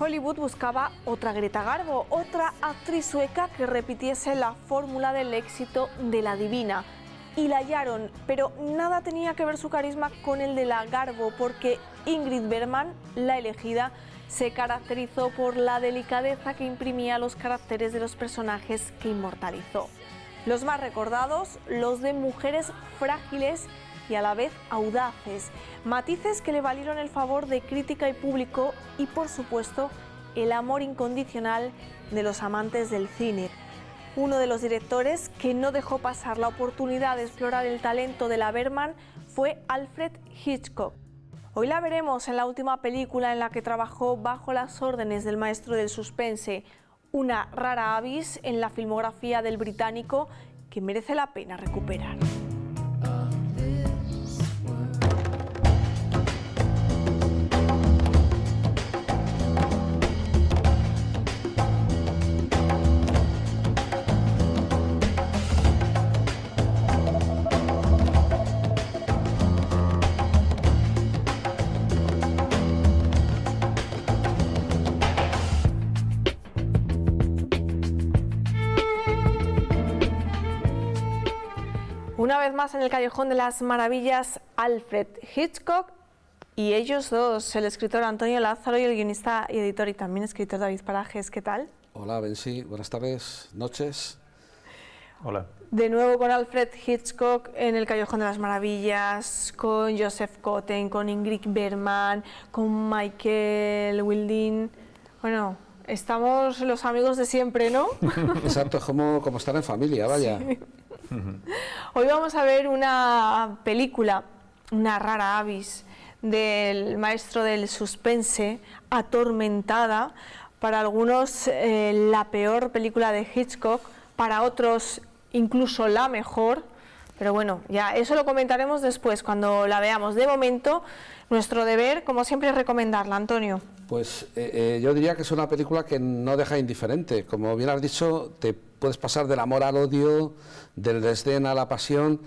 Hollywood buscaba otra Greta Garbo, otra actriz sueca que repitiese la fórmula del éxito de La Divina. Y la hallaron, pero nada tenía que ver su carisma con el de la Garbo, porque Ingrid Bergman, la elegida, se caracterizó por la delicadeza que imprimía los caracteres de los personajes que inmortalizó. Los más recordados, los de mujeres frágiles y a la vez audaces, matices que le valieron el favor de crítica y público y, por supuesto, el amor incondicional de los amantes del cine. Uno de los directores que no dejó pasar la oportunidad de explorar el talento de la Bergman fue Alfred Hitchcock. Hoy la veremos en la última película en la que trabajó bajo las órdenes del maestro del suspense, una rara avis en la filmografía del británico que merece la pena recuperar. Una vez más en el Callejón de las Maravillas, Alfred Hitchcock y ellos dos, el escritor Antonio Lázaro y el guionista y editor y también escritor David Parajes. ¿Qué tal? Hola, Bensi, buenas tardes, noches. Hola. De nuevo con Alfred Hitchcock en el Callejón de las Maravillas, con Joseph Cotten, con Ingrid Bergman, con Michael Wilding. Bueno, estamos los amigos de siempre, ¿no? Exacto, es como estar en familia, vaya. Sí. Hoy vamos a ver una película, una rara avis, del maestro del suspense, Atormentada, para algunos la peor película de Hitchcock, para otros incluso la mejor, pero bueno, ya eso lo comentaremos después cuando la veamos. De momento, nuestro deber, como siempre, es recomendarla. Antonio. Pues yo diría que es una película que no deja indiferente. Como bien has dicho, te puedes pasar del amor al odio, del desdén a la pasión,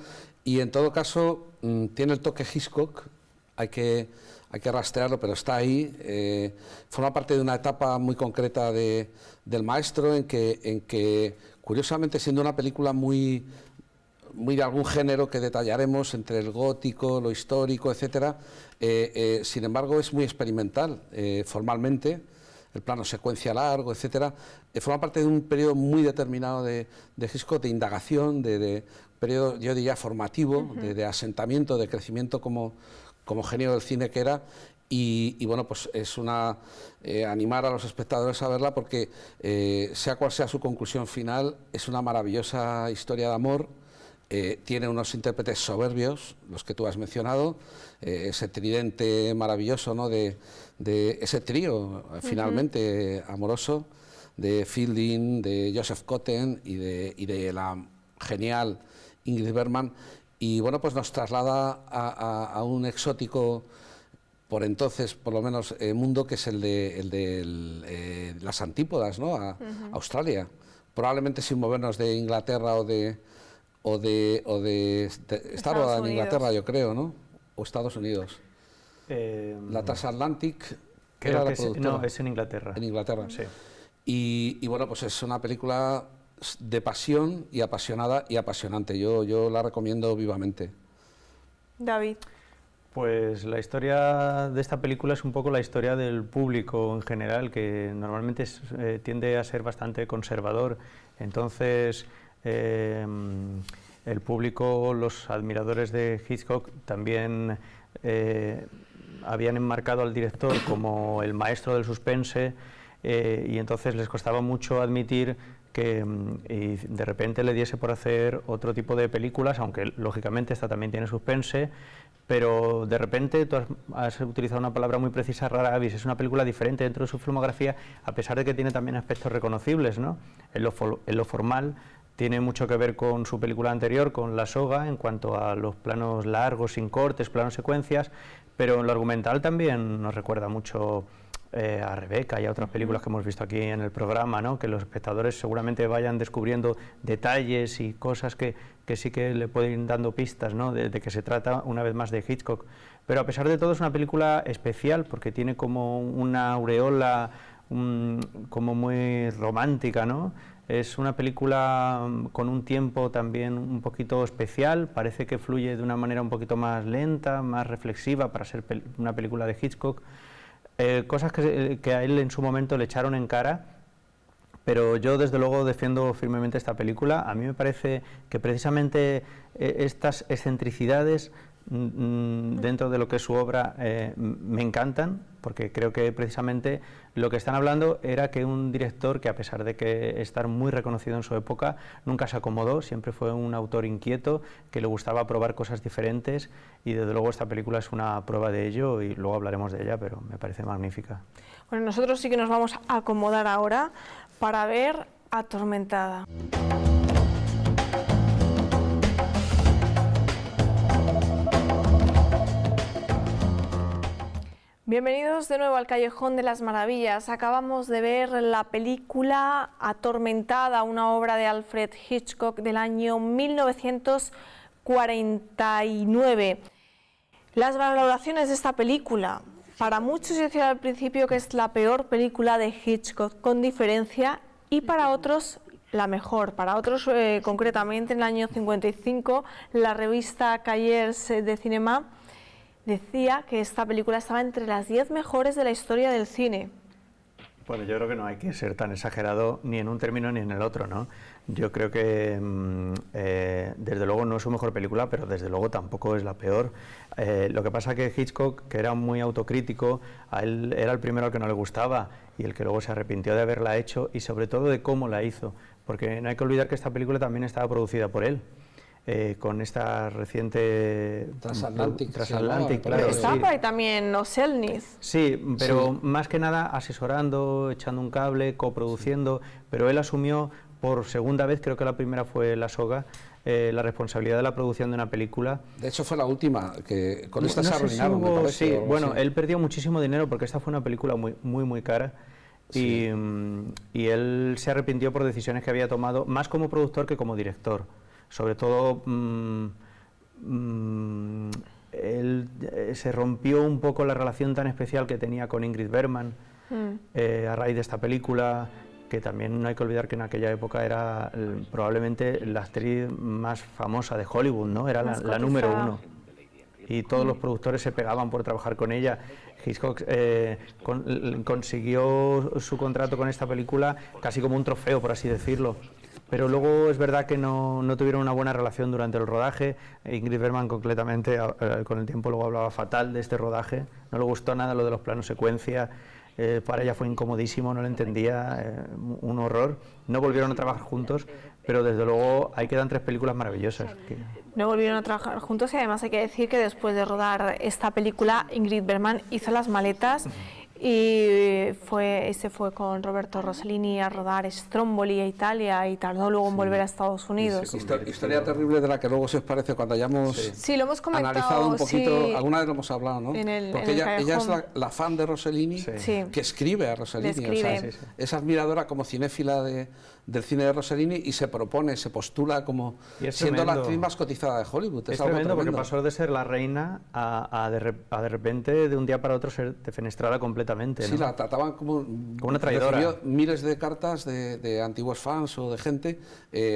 y en todo caso tiene el toque Hitchcock, hay que rastrearlo, pero está ahí. Forma parte de una etapa muy concreta del maestro en que, curiosamente, siendo una película muy de algún género que detallaremos entre el gótico, lo histórico, etcétera, sin embargo es muy experimental formalmente, el plano secuencia largo, etcétera, forma parte de un periodo muy determinado de Hitchcock, de indagación, de periodo, yo diría, formativo, de asentamiento, de crecimiento como genio del cine que era. Y bueno, pues es animar a los espectadores a verla porque, sea cual sea su conclusión final, es una maravillosa historia de amor. Tiene unos intérpretes soberbios, los que tú has mencionado, ese tridente maravilloso, ¿no?, de ese trío finalmente amoroso, de Fielding, de Joseph Cotten y de la genial Ingrid Bergman. Y bueno, pues nos traslada a un exótico, por entonces por lo menos, mundo, que es el de las antípodas, ¿no?, a Australia, probablemente sin movernos de Inglaterra o de estar rodada en Inglaterra, yo creo, ¿no?, o Estados Unidos. La Transatlantic, que era la productora. No, es en Inglaterra. En Inglaterra. Sí. Y bueno, pues es una película de pasión y apasionada y apasionante. Yo la recomiendo vivamente. David. Pues la historia de esta película es un poco la historia del público en general, que normalmente tiende a ser bastante conservador. Entonces, el público, los admiradores de Hitchcock, también habían enmarcado al director como el maestro del suspense, y entonces les costaba mucho admitir que de repente le diese por hacer otro tipo de películas, aunque lógicamente esta también tiene suspense, pero de repente tú has utilizado una palabra muy precisa, rara avis. Es una película diferente dentro de su filmografía, a pesar de que tiene también aspectos reconocibles, ¿no? En lo formal tiene mucho que ver con su película anterior, con La Soga, en cuanto a los planos largos, sin cortes, planos secuencias, pero en lo argumental también nos recuerda mucho a Rebeca y a otras películas que hemos visto aquí en el programa, ¿no?, que los espectadores seguramente vayan descubriendo detalles y cosas que sí que le pueden ir dando pistas, ¿no?, de que se trata una vez más de Hitchcock. Pero a pesar de todo es una película especial porque tiene como una aureola como muy romántica, ¿no? Es una película con un tiempo también un poquito especial, parece que fluye de una manera un poquito más lenta, más reflexiva para ser una película de Hitchcock. Cosas que a él en su momento le echaron en cara, pero yo desde luego defiendo firmemente esta película. A mí me parece que precisamente estas excentricidades dentro de lo que es su obra me encantan, porque creo que precisamente lo que están hablando era que un director que, a pesar de que estar muy reconocido en su época, nunca se acomodó, siempre fue un autor inquieto que le gustaba probar cosas diferentes, y desde luego esta película es una prueba de ello, y luego hablaremos de ella, pero me parece magnífica. Bueno, nosotros sí que nos vamos a acomodar ahora para ver Atormentada. Bienvenidos de nuevo al Callejón de las Maravillas. Acabamos de ver la película Atormentada, una obra de Alfred Hitchcock del año 1949. Las valoraciones de esta película, para muchos yo decía al principio que es la peor película de Hitchcock con diferencia, y para otros la mejor. Para otros, concretamente en el año 55, la revista Cahiers de Cinema decía que esta película estaba entre las 10 mejores de la historia del cine. Bueno, yo creo que no hay que ser tan exagerado ni en un término ni en el otro, ¿no? Yo creo que desde luego no es su mejor película, pero desde luego tampoco es la peor. Lo que pasa que Hitchcock, que era muy autocrítico, a él era el primero al que no le gustaba y el que luego se arrepintió de haberla hecho, y sobre todo de cómo la hizo, porque no hay que olvidar que esta película también estaba producida por él. Con esta reciente Transatlantic, claro. Estaba por ahí también Oselny. Sí, pero más que nada asesorando, echando un cable, coproduciendo, pero él asumió por segunda vez, creo que la primera fue La Soga, la responsabilidad de la producción de una película. De hecho fue la última, que con esta se arruinaron, me parece. Sí, bueno, sí. Él perdió muchísimo dinero porque esta fue una película muy cara. Sí. Y él se arrepintió por decisiones que había tomado, más como productor que como director. Sobre todo, él se rompió un poco la relación tan especial que tenía con Ingrid Bergman a raíz de esta película, que también no hay que olvidar que en aquella época era probablemente la actriz más famosa de Hollywood, ¿no? Era la número uno. Y todos los productores se pegaban por trabajar con ella. Hitchcock consiguió su contrato con esta película casi como un trofeo, por así decirlo. Pero luego es verdad que no tuvieron una buena relación durante el rodaje. Ingrid Bergman concretamente con el tiempo luego hablaba fatal de este rodaje, no le gustó nada lo de los planos secuencia, para ella fue incomodísimo, no lo entendía, un horror. No volvieron a trabajar juntos, pero desde luego ahí quedan 3 películas maravillosas. No volvieron a trabajar juntos, y además hay que decir que después de rodar esta película, Ingrid Bergman hizo las maletas y se fue con Roberto Rossellini a rodar Stromboli a Italia, y tardó luego en volver a Estados Unidos. Historia terrible de la que luego, si os parece, cuando hayamos sí, lo hemos comentado, analizado un poquito, sí, alguna vez lo hemos hablado, ¿no? Porque ella es la fan de Rossellini, que escribe a Rossellini, o sea, es admiradora como cinéfila del cine de Rossellini, y se propone, se postula como siendo la actriz más cotizada de Hollywood. Es tremendo, porque pasó de ser la reina a de repente, de un día para otro, ser defenestrada completamente, ¿no? Sí, la trataban como una traidora. Recibió miles de cartas de antiguos fans o de gente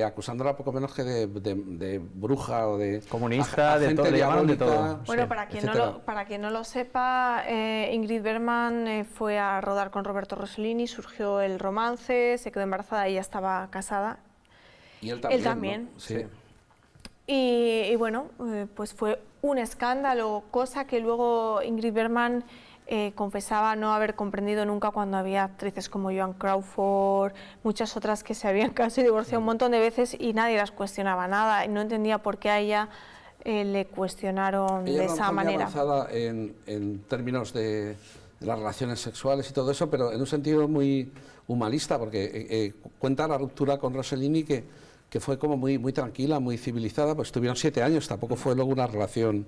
acusándola poco menos que de bruja o de comunista, de todo, le llamaron de todo. Bueno, sí, para quien no lo sepa, Ingrid Bergman fue a rodar con Roberto Rossellini, surgió el romance, se quedó embarazada, ella estaba casada. Y él también. Él también. ¿No? Sí. Y bueno, pues fue un escándalo, cosa que luego Ingrid Bergman confesaba no haber comprendido nunca, cuando había actrices como Joan Crawford, muchas otras que se habían casi divorciado un montón de veces y nadie las cuestionaba nada, y no entendía por qué a ella le cuestionaron de esa manera. Ella era avanzada en términos de las relaciones sexuales y todo eso, pero en un sentido muy humanista, porque cuenta la ruptura con Rossellini que fue como muy tranquila, muy civilizada, pues tuvieron 7 años, tampoco fue luego una relación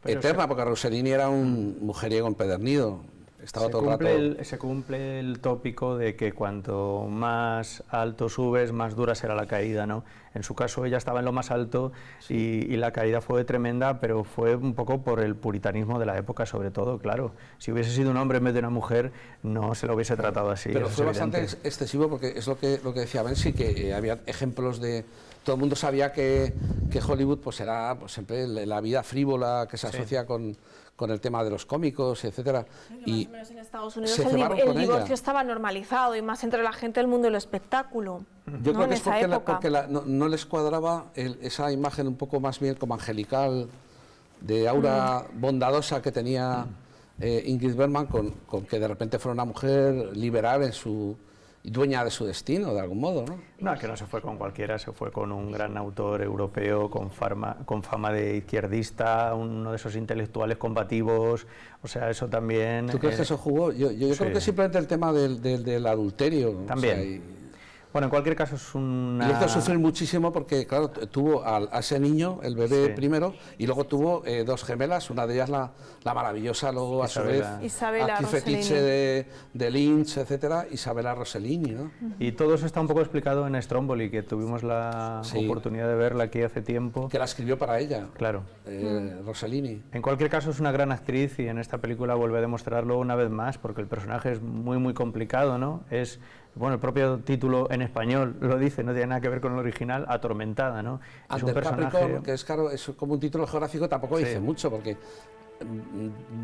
eterna, porque Rossellini era un mujeriego empedernido, estaba todo el rato... Se cumple el tópico de que cuanto más alto subes, más dura será la caída, ¿no? En su caso ella estaba en lo más alto y la caída fue tremenda, pero fue un poco por el puritanismo de la época, sobre todo, claro. Si hubiese sido un hombre en vez de una mujer, no se lo hubiese tratado así. Pero fue bastante excesivo, porque es lo que decía Bensi, que había ejemplos de... Todo el mundo sabía que Hollywood pues era pues, siempre la vida frívola que se asocia con el tema de los cómicos, etcétera. Y más o menos en Estados Unidos el divorcio estaba normalizado, y más entre la gente del mundo del espectáculo. Yo creo que es porque no les cuadraba esa imagen un poco más bien como angelical, de aura bondadosa que tenía Ingrid Bergman, con que de repente fuera una mujer liberal en su... y dueña de su destino, de algún modo, ¿no? No, que no se fue con cualquiera, se fue con un gran autor europeo con fama de izquierdista, uno de esos intelectuales combativos, o sea, eso también... ¿Tú crees que eso jugó? Yo creo que simplemente el tema del adulterio. También. O sea, bueno, en cualquier caso es una... Y hizo sufrir muchísimo porque, claro, tuvo a ese niño, el bebé primero, y luego tuvo dos gemelas, una de ellas la maravillosa, luego Isabela. a su vez, Isabela actriz fetiche de Lynch, etcétera, Isabela Rossellini, ¿no? Y todo eso está un poco explicado en Stromboli, que tuvimos la oportunidad de verla aquí hace tiempo. Que la escribió para ella. Claro. Rossellini. En cualquier caso es una gran actriz y en esta película vuelve a demostrarlo una vez más, porque el personaje es muy, muy complicado, ¿no? Bueno, el propio título en español lo dice, no tiene nada que ver con el original, Atormentada, ¿no? Es un personaje... que es claro, es como un título geográfico, tampoco dice mucho, porque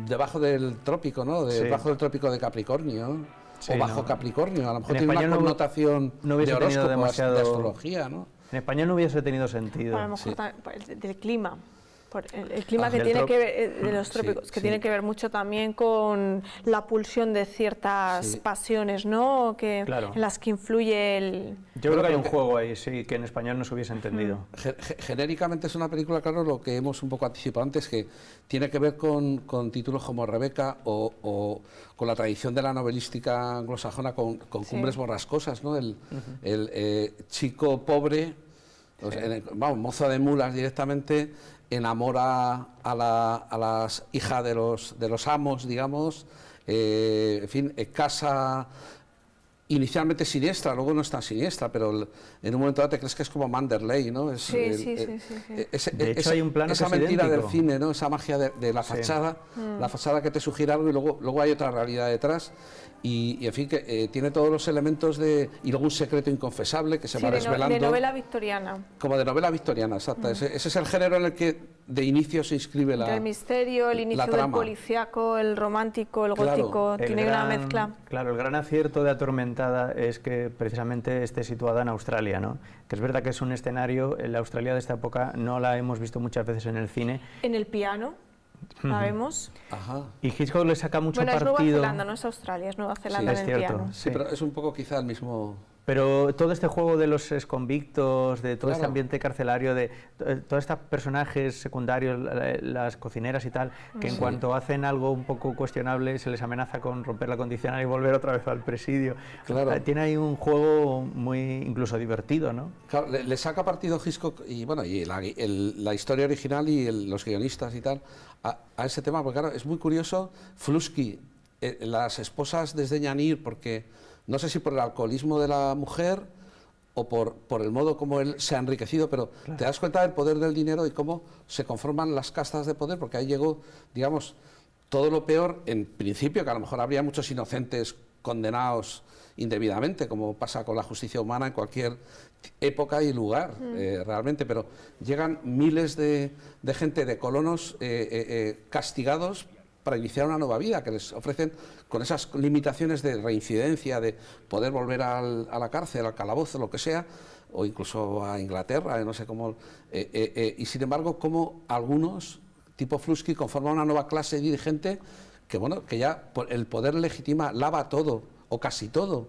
debajo del trópico, ¿no? Debajo del trópico de Capricornio, o bajo Capricornio, a lo mejor tiene una connotación de horóscopo, de astrología, ¿no? En español no hubiese tenido sentido. A lo mejor del clima. Por el clima que tiene que ver, de los trópicos, que tiene que ver mucho también con la pulsión de ciertas pasiones, ¿no? En las que influye el... Yo creo que hay un juego ahí, sí, que en español no se hubiese entendido. Genéricamente es una película, claro, lo que hemos un poco anticipado antes, que tiene que ver con títulos como Rebeca o con la tradición de la novelística anglosajona, con Cumbres borrascosas, ¿no? El chico pobre, mozo de mulas directamente, enamora a las hijas de los amos, digamos, en fin, casa inicialmente siniestra, luego no es tan siniestra, pero en un momento dado te crees que es como Manderley, ¿no? De hecho hay un plano esa mentira del cine, ¿no? Esa magia de la fachada, la fachada que te sugiere algo y luego hay otra realidad detrás. Y en fin, que tiene todos los elementos y luego un secreto inconfesable que se va desvelando. De novela victoriana. Como de novela victoriana, exacto. Ese es el género en el que de inicio se inscribe el misterio, el inicio del policíaco, el romántico, el gótico, tiene una mezcla. Claro, el gran acierto de Atormentada es que precisamente esté situada en Australia, ¿no? Que es verdad que es un escenario, en la Australia de esta época no la hemos visto muchas veces en el cine. En el piano. ¿La vemos? Ajá. Y Hitchcock le saca mucho partido... Bueno, es Nueva Zelanda, no es Australia, es Nueva Zelanda en el piano. Sí, pero es un poco quizá el mismo... Pero todo este juego de los exconvictos, de todo este ambiente carcelario, de todos estos personajes secundarios, las cocineras y tal, que en cuanto hacen algo un poco cuestionable se les amenaza con romper la condicional y volver otra vez al presidio. Claro. Tiene ahí un juego muy incluso divertido, ¿no? Claro, le saca partido Hitchcock y bueno, y la historia original y los guionistas y tal a ese tema, porque claro, es muy curioso. Flusky, las esposas desdeñan ir porque... No sé si por el alcoholismo de la mujer o por el modo como él se ha enriquecido, pero te das cuenta del poder del dinero y cómo se conforman las castas de poder, porque ahí llegó, digamos, todo lo peor, en principio, que a lo mejor habría muchos inocentes condenados indebidamente, como pasa con la justicia humana en cualquier época y lugar, realmente, pero llegan miles de gente, de colonos castigados para iniciar una nueva vida, que les ofrecen con esas limitaciones de reincidencia, de poder volver a la cárcel, al calabozo, lo que sea, o incluso a Inglaterra, no sé cómo. Y sin embargo, como algunos, tipo Flusky, conforman una nueva clase dirigente que, bueno, que ya el poder legitima, lava todo, o casi todo.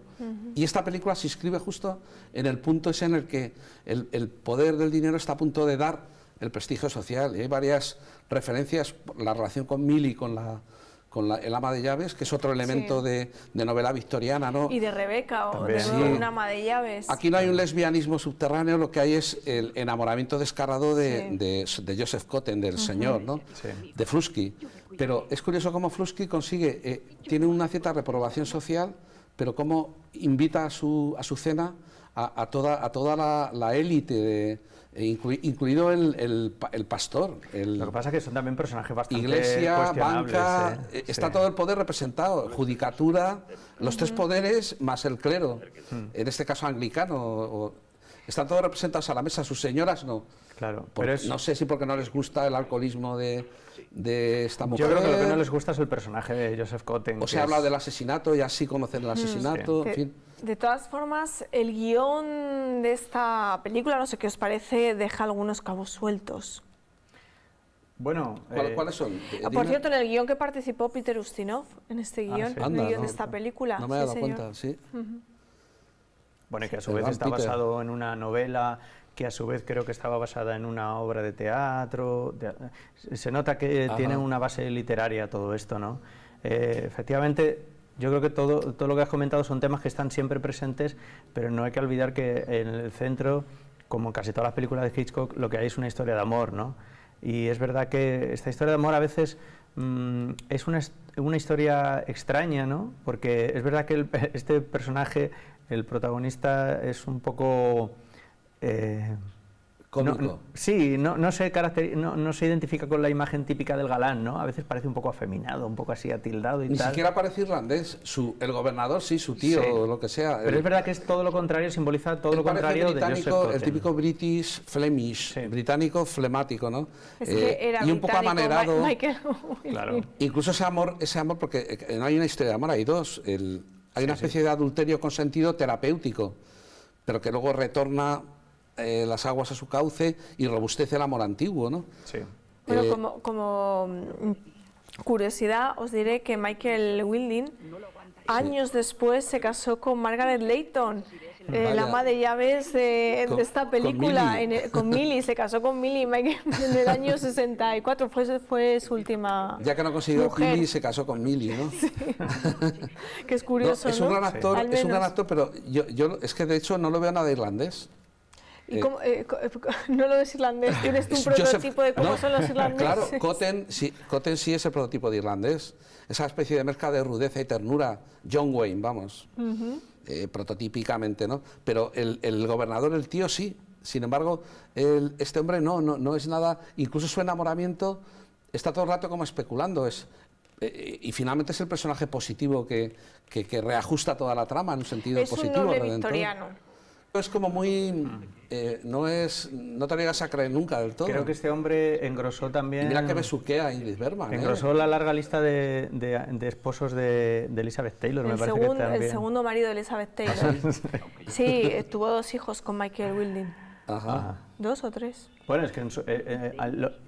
Y esta película se inscribe justo en el punto ese en el que el poder del dinero está a punto de dar el prestigio social. Y hay varias referencias, la relación con Millie, con El ama de llaves, que es otro elemento de novela victoriana, ¿no? Y de Rebeca, o de También. Sí. un ama de llaves. Aquí no hay un lesbianismo subterráneo, lo que hay es el enamoramiento descarado de Joseph Cotten, del señor, ¿no? Sí. De Frusci. Pero es curioso cómo Frusci consigue, tiene una cierta reprobación social, pero cómo invita a su cena a toda la élite, incluido el pastor. Lo que pasa es que son también personajes bastante Iglesia, cuestionables. banca, está Sí. todo el poder representado, judicatura, los tres poderes más el clero, en este caso anglicano, están todos representados a la mesa, sus señoras no. Claro, Porque, pero es, no sé si porque no les gusta el alcoholismo de esta mujer. yo creo que lo que no les gusta es el personaje de Joseph Cotten. O que se habla es- del asesinato y así conocen el asesinato, en fin. De todas formas, el guión de esta película, no sé qué os parece, deja algunos cabos sueltos. Bueno, ¿Cuáles son? Por Dime. cierto, en el guión que participó Peter Ustinov, en este guión, sí. en Anda, el guión no, de esta película. No me he sí, dado señor. cuenta, sí. bueno, y que a su El vez Van está Peter. basado en una novela, que a su vez creo que estaba basada en una obra de teatro. Se nota que Ajá. tiene una base literaria todo esto, ¿no? Efectivamente, yo creo que todo lo que has comentado son temas que están siempre presentes, pero no hay que olvidar que en el centro, como en casi todas las películas de Hitchcock, lo que hay es una historia de amor, ¿no? Y es verdad que esta historia de amor a veces es una historia extraña, ¿no? Porque es verdad que este personaje, el protagonista, es un poco... Cómico. no se identifica con la imagen típica del galán, ¿no? A veces parece un poco afeminado, un poco así atildado y Ni tal. siquiera parece irlandés, el gobernador sí, su tío Sí. o lo que sea. Pero es verdad que es todo lo contrario, simboliza todo Él lo parece contrario de Joseph británico, Cotten. el típico British Flemish, Sí. británico flemático, ¿no? Es que era y un poco británico, amanerado. Michael Claro. Wilson. Incluso ese amor, porque no hay una historia de amor, hay dos. Hay una especie de adulterio consentido terapéutico, pero que luego retorna las aguas a su cauce y robustece el amor antiguo, ¿no? Sí. Bueno, como curiosidad, os diré que Michael Wilding, años después, se casó con Margaret Leighton, Vaya. la ama de llaves de esta Con película, Millie. con Millie, se casó con Millie en el año 64, fue su última Ya que no consiguió mujer. Millie, se casó con Millie, ¿no? Que es No, curioso, es ¿no? un gran actor, Al es un gran menos. actor, pero yo es que de hecho no lo veo nada irlandés. ¿Y cómo, no lo ves irlandés? ¿Tienes tú un Joseph- prototipo de cómo no, son los irlandeses? Claro, Cotten sí es el prototipo de irlandés. Esa especie de mezcla de rudeza y ternura. John Wayne, vamos. Prototípicamente, ¿no? Pero el gobernador, el tío, sí. Sin embargo, este hombre no es nada. Incluso su enamoramiento está todo el rato como especulando. Y finalmente es el personaje positivo que reajusta toda la trama en un sentido Es un positivo. noble redentor. victoriano. Es como muy... no te llegas a creer nunca del todo. Creo que este hombre engrosó Y también... mira que besuquea a Ingrid Bergman. Engrosó la larga lista de esposos de Elizabeth Taylor, me parece que también. El segundo marido de Elizabeth Taylor. Sí, tuvo 2 hijos con Michael Wilding. Ajá. Ajá. 2 o 3. Bueno, es que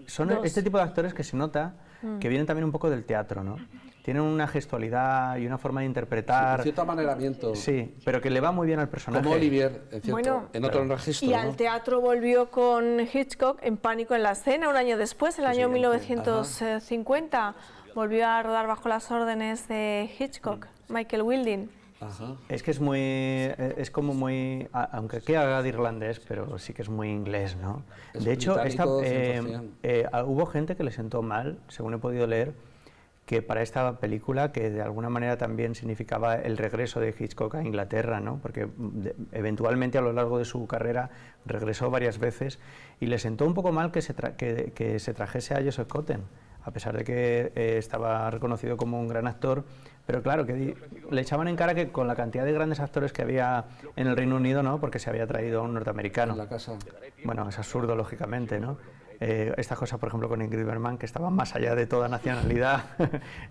son Dos. este tipo de actores que se nota que vienen también un poco del teatro, ¿no? Tienen una gestualidad y una forma de interpretar. Cierto amaneramiento. Sí, pero que le va muy bien al personaje. Como Olivier, Bueno, en otro registro. Y ¿no? al teatro volvió con Hitchcock en Pánico en la escena un año después, el año 1950. Volvió a rodar bajo las órdenes de Hitchcock, Michael Wilding. Ajá. Es que es como muy, aunque aquí haga de irlandés, pero sí que es muy inglés, ¿no? Es De hecho, británico, 100%. hubo gente que le sentó mal, según he podido leer, que para esta película, que de alguna manera también significaba el regreso de Hitchcock a Inglaterra, ¿no? Porque eventualmente a lo largo de su carrera regresó varias veces, y le sentó un poco mal que se trajese a Joseph Cotten, a pesar de que estaba reconocido como un gran actor, pero claro, que le echaban en cara que con la cantidad de grandes actores que había en el Reino Unido, ¿no? Porque se había traído a un norteamericano. En la casa. Bueno, es absurdo, lógicamente, ¿no? Estas cosas, por ejemplo, con Ingrid Bergman, que estaban más allá de toda nacionalidad,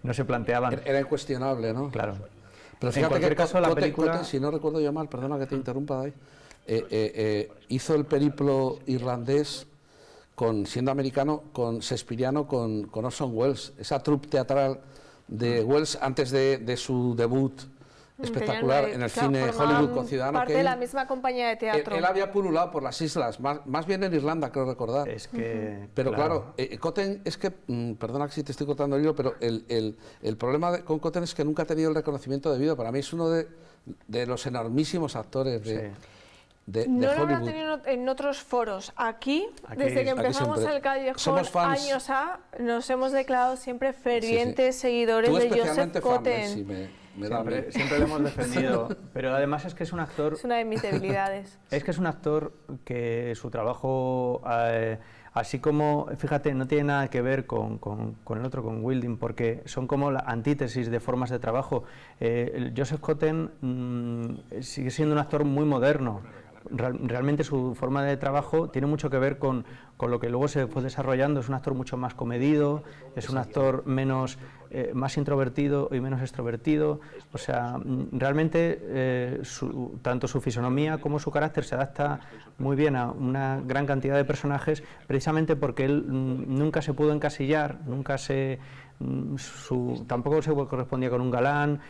no se planteaban. Era incuestionable, ¿no? Claro. Pero En fíjate cualquier que caso, la Cotten, película... si no recuerdo yo mal, perdona que te interrumpa, David, hizo el periplo irlandés siendo americano, con shakespeariano, con Orson Welles, esa troupe teatral de Welles antes de su debut espectacular en el cine Hollywood Conciudadano. Parte de la misma compañía de teatro. Él había pululado por las islas, más bien en Irlanda, creo recordar. Es que, pero claro, Cotten, es que, perdona que si te estoy cortando el hilo, pero el problema con Cotten es que nunca ha tenido el reconocimiento debido. Para mí es uno de los enormísimos actores de no lo Hollywood. habrá tenido en otros foros. Aquí desde que empezamos el Callejón años nos hemos declarado siempre fervientes seguidores de Joseph Cotten. Siempre lo hemos defendido, pero además es que es un actor... Es una de mis debilidades. Es que es un actor que su trabajo, así como, fíjate, no tiene nada que ver con el otro, con Wilding, porque son como la antítesis de formas de trabajo. Joseph Cotten sigue siendo un actor muy moderno. Realmente su forma de trabajo tiene mucho que ver con lo que luego se fue desarrollando. Es un actor mucho más comedido, es un actor más introvertido y menos extrovertido. O sea, realmente tanto su fisonomía como su carácter se adapta muy bien a una gran cantidad de personajes, precisamente porque él nunca se pudo encasillar, tampoco se correspondía con un galán,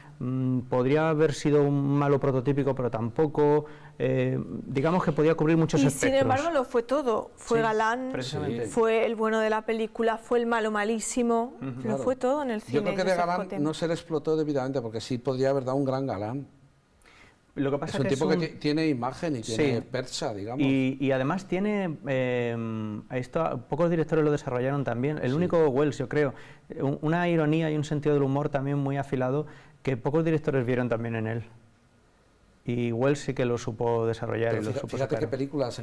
podría haber sido un malo prototípico, pero tampoco, digamos que podía cubrir muchos espectros. Y sin embargo lo fue todo, fue galán, fue el bueno de la película, fue el malo malísimo, lo fue todo en el cine. Yo creo que de galán no se le explotó debidamente, porque sí podría haber dado un gran galán. Lo que pasa es un tipo que tiene imagen y tiene percha, digamos. Y además tiene, esto pocos directores lo desarrollaron también, el único Wells, yo creo, una ironía y un sentido del humor también muy afilado que pocos directores vieron también en él. Y Wells sí que lo supo desarrollar. Pero fíjate en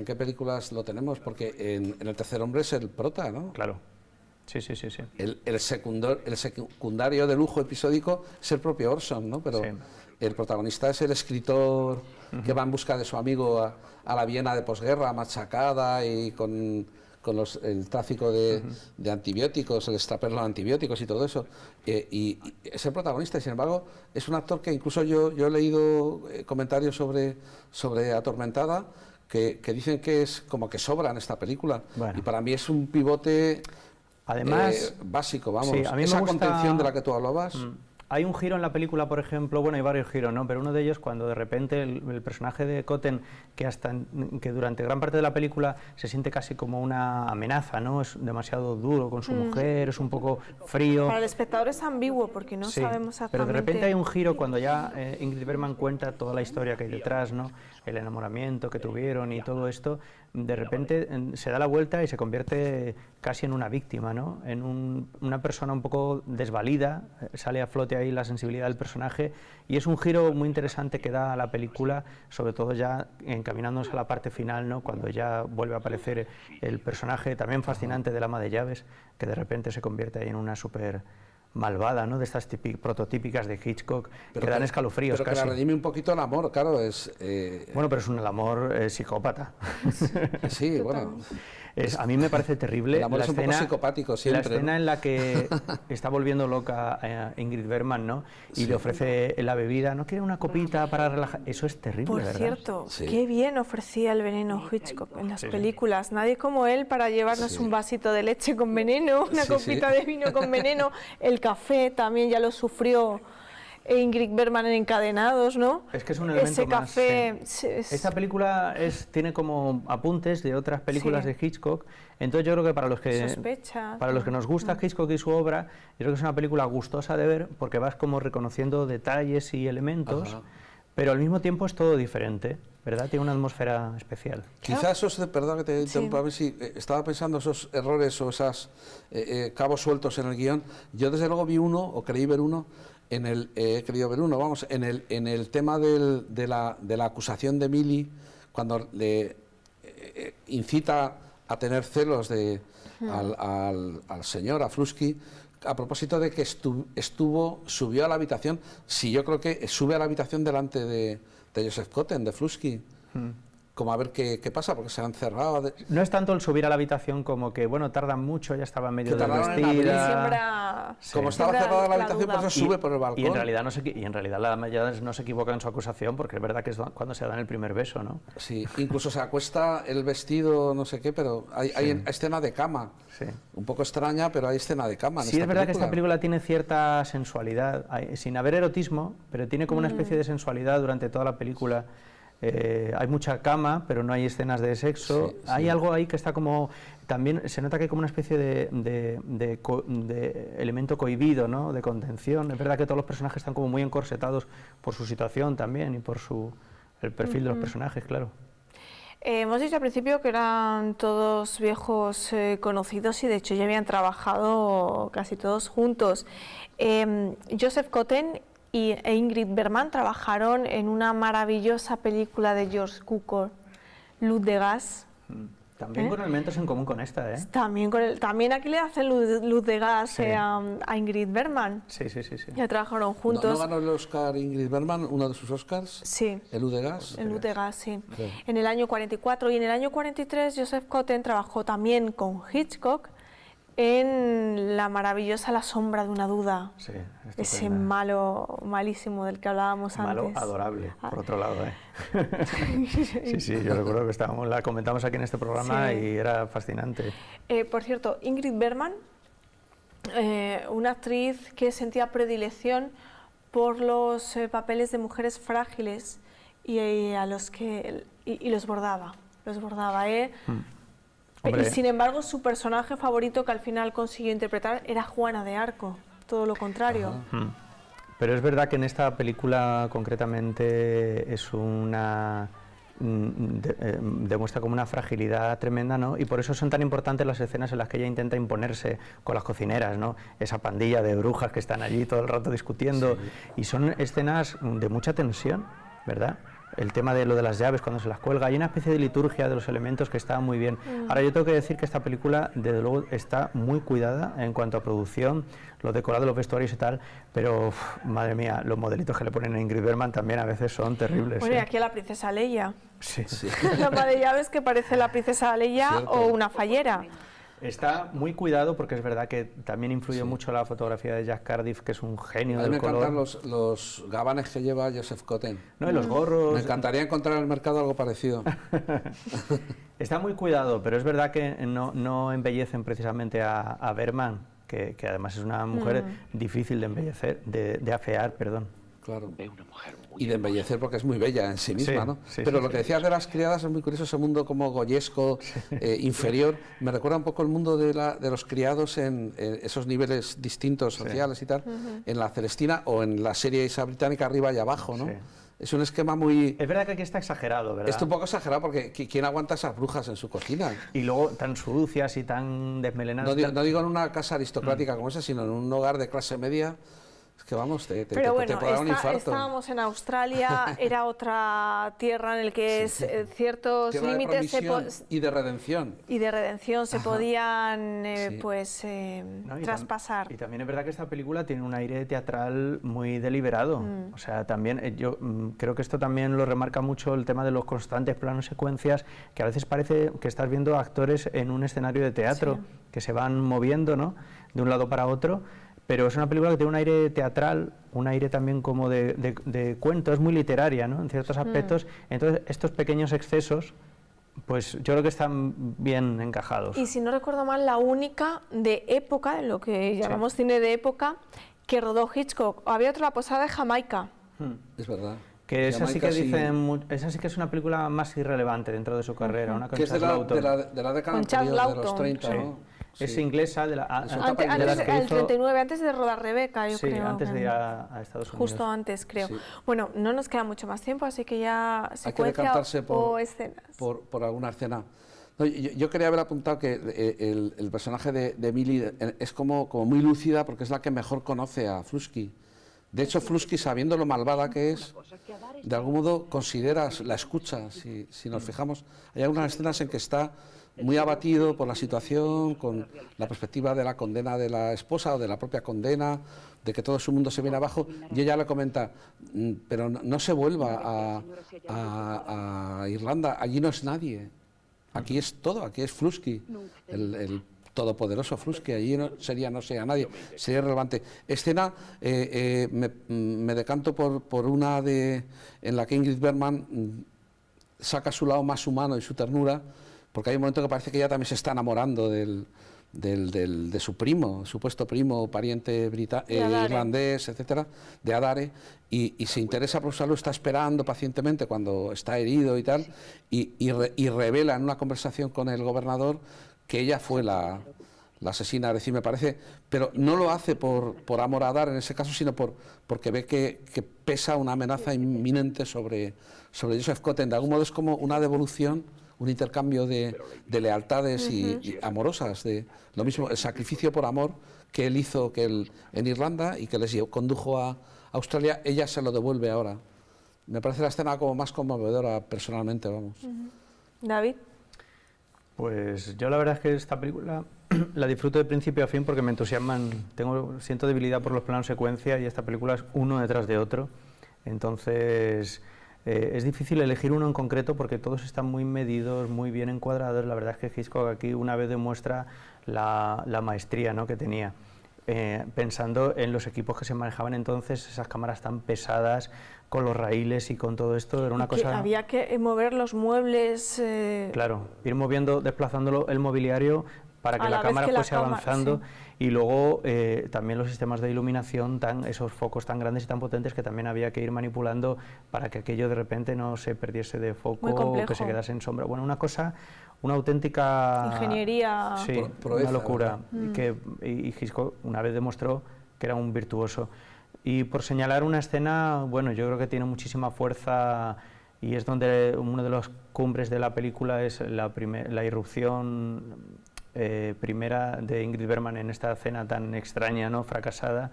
qué películas lo tenemos, porque en El tercer hombre es el prota, ¿no? Claro. Sí. El secundario de lujo episódico es el propio Orson, ¿no? Pero el protagonista es el escritor que va en busca de su amigo a la Viena de posguerra, machacada y con el tráfico de antibióticos, el extraperlo de antibióticos y todo eso. Y es el protagonista, y sin embargo es un actor que incluso yo he leído comentarios sobre Atormentada que dicen que es como que sobra en esta película. Bueno. Y para mí es un pivote además básico, vamos. Sí, a mí esa me gusta, contención de la que tú hablabas. Hay un giro en la película, por ejemplo, bueno, hay varios giros, ¿no? Pero uno de ellos, cuando de repente el personaje de Cotten, que durante gran parte de la película se siente casi como una amenaza, ¿no? Es demasiado duro con su mujer, es un poco frío. Para el espectador es ambiguo porque no sabemos exactamente. Pero de repente hay un giro cuando ya Ingrid Bergman cuenta toda la historia que hay detrás, ¿no? El enamoramiento que tuvieron y todo esto. De repente se da la vuelta y se convierte casi en una víctima, ¿no? En una persona un poco desvalida, sale a flote ahí la sensibilidad del personaje, y es un giro muy interesante que da a la película, sobre todo ya encaminándose a la parte final, ¿no? Cuando ya vuelve a aparecer el personaje también fascinante del ama de llaves, que de repente se convierte ahí en una súper malvada, ¿no? De estas prototípicas de Hitchcock, que dan escalofríos. Pero casi. Que la redime un poquito el amor, claro, es... Bueno, pero es un amor psicópata. Sí, bueno... a mí me parece terrible el amor es un poco psicopático siempre, la escena, ¿no? En la que está volviendo loca a Ingrid Bergman, ¿no? Y le ofrece la bebida, ¿no quiere una copita para relajar? Eso es terrible, Por ¿verdad? cierto, qué bien ofrecía el veneno Hitchcock en las películas. Nadie como él para llevarnos un vasito de leche con veneno, una copita de vino con veneno. El café también ya lo sufrió Ingrid Bergman en Encadenados, ¿no? Es que es un elemento ese café más. Esta película tiene como apuntes de otras películas de Hitchcock. Entonces yo creo que para los que nos gusta Hitchcock y su obra, yo creo que es una película gustosa de ver porque vas como reconociendo detalles y elementos, pero al mismo tiempo es todo diferente, ¿verdad? Tiene una atmosfera especial. Quizás perdón que te interrumpa, a ver si estaba pensando esos errores o esos cabos sueltos en el guión. Yo desde luego vi uno, o creí ver uno, en el tema de la acusación de Millie, cuando le incita a tener celos al señor, a Flusky, a propósito de que subió a la habitación. Sí, yo creo que sube a la habitación delante de Joseph Cotten, de Flusky. como a ver qué pasa, porque se han cerrado. No es tanto el subir a la habitación como que, bueno, tardan mucho, ya estaba medio Que tardaron en abrir. desvestida. Como estaba cerrada la habitación, por eso sube por el balcón. Y en realidad, la mayoría no se equivoca en su acusación, porque es verdad que es cuando se dan el primer beso, ¿no? Sí, incluso se acuesta el vestido, no sé qué, pero hay escena de cama. Sí. Un poco extraña, pero hay escena de cama. Sí, es verdad que esta película tiene cierta sensualidad, sin haber erotismo, pero tiene como una especie de sensualidad durante toda la película. Hay mucha cama, pero no hay escenas de sexo. Sí, hay sí. algo ahí que está como... También se nota que hay como una especie de elemento cohibido, ¿no? De contención. Es verdad que todos los personajes están como muy encorsetados por su situación también y por el perfil de los personajes, claro. Hemos dicho al principio que eran todos viejos conocidos y de hecho ya habían trabajado casi todos juntos. Joseph Cotten e Ingrid Bergman trabajaron en una maravillosa película de George Cukor, Luz de gas. También con elementos en común con esta, ¿eh? También aquí le hacen luz de gas Sí. a Ingrid Bergman. Sí. Ya trabajaron ¿No juntos. ganó el Oscar Ingrid Bergman, uno de sus Oscars? Sí. ¿El U de gas? El luz de gas, sí. Sí. En el año 44 y en el año 43 Joseph Cotten trabajó también con Hitchcock en la maravillosa La sombra de una duda. Sí, Ese estupenda. malísimo del que hablábamos Malo antes. adorable, por otro lado, ¿eh? Sí, yo recuerdo que la comentamos aquí en este programa Sí. y era fascinante. Por cierto, Ingrid Bergman, una actriz que sentía predilección por los papeles de mujeres frágiles y a los que los bordaba. Hombre. Y sin embargo, su personaje favorito que al final consiguió interpretar era Juana de Arco, todo lo contrario. Pero es verdad que en esta película concretamente es demuestra como una fragilidad tremenda, ¿no? Y por eso son tan importantes las escenas en las que ella intenta imponerse con las cocineras, ¿no? Esa pandilla de brujas que están allí todo el rato discutiendo. Sí. Y son escenas de mucha tensión, ¿verdad? El tema de lo de las llaves cuando se las cuelga, hay una especie de liturgia de los elementos que está muy bien. Ahora yo tengo que decir que esta película desde luego está muy cuidada en cuanto a producción, los decorados, los vestuarios y tal, pero madre mía, los modelitos que le ponen a Ingrid Bergman también a veces son terribles. Bueno, y aquí a la princesa Leia. Sí. La ama de llaves que parece la princesa Leia. Cierto. O una fallera. Está muy cuidado porque es verdad que también influye mucho la fotografía de Jack Cardiff, que es un genio del color. A mí me encantan los gabanes que lleva Joseph Cotten. No, y los gorros. Me encantaría encontrar en el mercado algo parecido. Está muy cuidado, pero es verdad que no embellecen precisamente a Bergman, que además es una mujer difícil de embellecer, de afear, perdón. Claro. Y de embellecer porque es muy bella en sí misma, ¿no? Sí, pero sí, lo que decías de las criadas es muy curioso, ese mundo como goyesco, inferior. Me recuerda un poco el mundo de los criados en esos niveles distintos sociales y tal, en la Celestina o en la serie esa británica Arriba y Abajo, ¿no? Sí. Es un esquema muy... Es verdad que aquí está exagerado, ¿verdad? Está un poco exagerado porque ¿quién aguanta esas brujas en su cocina? Y luego tan sucias y tan desmelenadas. No digo en una casa aristocrática como esa, sino en un hogar de clase media. Es que vamos, te Pero bueno, puede dar un infarto. Estábamos en Australia, era otra tierra en la que ciertos tierra límites y de redención. Y de redención se podían traspasar. Y también es verdad que esta película tiene un aire teatral muy deliberado. O sea, también yo creo que esto también lo remarca mucho el tema de los constantes planos secuencias, que a veces parece que estás viendo actores en un escenario de teatro, que se van moviendo, ¿no?, de un lado para otro. Pero es una película que tiene un aire teatral, un aire también como de cuento, es muy literaria, ¿no?, en ciertos aspectos. Entonces, estos pequeños excesos, pues yo creo que están bien encajados. Y si no recuerdo mal, la única de época, lo que llamamos cine de época, que rodó Hitchcock. Había otra, La posada de Jamaica. Es verdad. Que esa sí que dicen, esa sí que es una película más irrelevante dentro de su carrera. Una que es de la década anterior, de los 30, ¿no? Es inglesa, antes del 39, antes de rodar Rebeca, yo creo. Sí, antes de ir a Estados Unidos. Justo antes, creo. Sí. Bueno, no nos queda mucho más tiempo, así que ya secuencia o escenas. Por alguna escena. No, yo quería haber apuntado que el personaje de Millie es como muy lúcida porque es la que mejor conoce a Flusky. De hecho, Flusky, sabiendo lo malvada que es, de algún modo la escucha, si nos fijamos. Hay algunas escenas en que está muy abatido por la situación, con la perspectiva de la condena de la esposa o de la propia condena, de que todo su mundo se viene abajo, y ella le comenta, pero no se vuelva a Irlanda, allí no es nadie, aquí es todo, aquí es Frusci, el todopoderoso Frusci, allí no sea nadie, sería irrelevante. Escena, me decanto por una en la que Ingrid Bergman saca su lado más humano y su ternura, porque hay un momento que parece que ella también se está enamorando de su primo, supuesto primo, pariente irlandés, etcétera, de Adare, y se interesa por usarlo, está esperando pacientemente cuando está herido y tal, y revela en una conversación con el gobernador que ella fue la asesina, es decir, me parece, pero no lo hace por amor a Adare en ese caso, sino porque ve que pesa una amenaza inminente sobre Joseph Cotten. De algún modo es como una devolución, un intercambio de lealtades y amorosas, de lo mismo, el sacrificio por amor que él hizo en Irlanda y que les condujo a Australia, ella se lo devuelve ahora. Me parece la escena como más conmovedora personalmente, vamos. David. Pues yo la verdad es que esta película la disfruto de principio a fin porque me entusiasman, siento debilidad por los planos secuencia y esta película es uno detrás de otro, entonces es difícil elegir uno en concreto porque todos están muy medidos, muy bien encuadrados. La verdad es que Hitchcock aquí una vez demuestra la maestría, ¿no?, que tenía. Pensando en los equipos que se manejaban entonces, esas cámaras tan pesadas, con los raíles y con todo esto, era una cosa... Había que mover los muebles... Claro, ir moviendo, desplazándolo el mobiliario para que la cámara fuese avanzando, sí. Y luego también los sistemas de iluminación, esos focos tan grandes y tan potentes que también había que ir manipulando para que aquello de repente no se perdiese de foco o que se quedase en sombra. Bueno, una auténtica... ingeniería... Sí, una locura. Y Hitchcock una vez demostró que era un virtuoso. Y por señalar una escena, bueno, yo creo que tiene muchísima fuerza y es donde uno de los cumbres de la película es la irrupción primera de Ingrid Bergman en esta escena tan extraña, ¿no?, fracasada.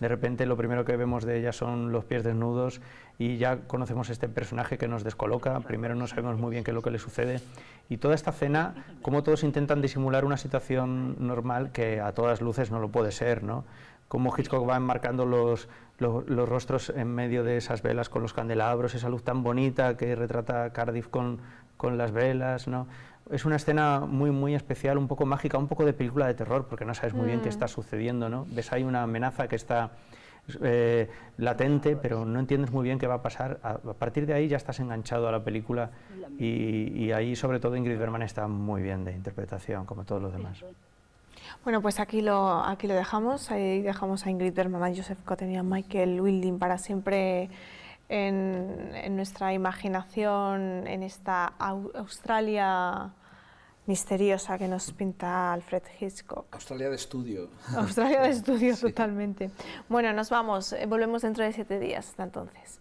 De repente lo primero que vemos de ella son los pies desnudos y ya conocemos este personaje que nos descoloca. Primero no sabemos muy bien qué es lo que le sucede y toda esta escena, como todos intentan disimular una situación normal que a todas luces no lo puede ser, ¿no? Cómo Hitchcock va enmarcando los rostros en medio de esas velas con los candelabros, esa luz tan bonita que retrata a Cardiff con las velas, ¿no? Es una escena muy, muy especial, un poco mágica, un poco de película de terror, porque no sabes muy bien qué está sucediendo, ¿no? Ves ahí una amenaza que está latente, pero no entiendes muy bien qué va a pasar. A partir de ahí ya estás enganchado a la película y ahí sobre todo Ingrid Bergman está muy bien de interpretación, como todos los demás. Bueno, pues aquí lo dejamos, ahí dejamos a Ingrid Bergman, a Joseph Cotten y a Michael Wilding para siempre en nuestra imaginación, en esta Australia misteriosa que nos pinta Alfred Hitchcock. Australia de estudio. Australia de estudio, sí. Totalmente. Bueno, nos vamos, volvemos dentro de 7 días, hasta entonces.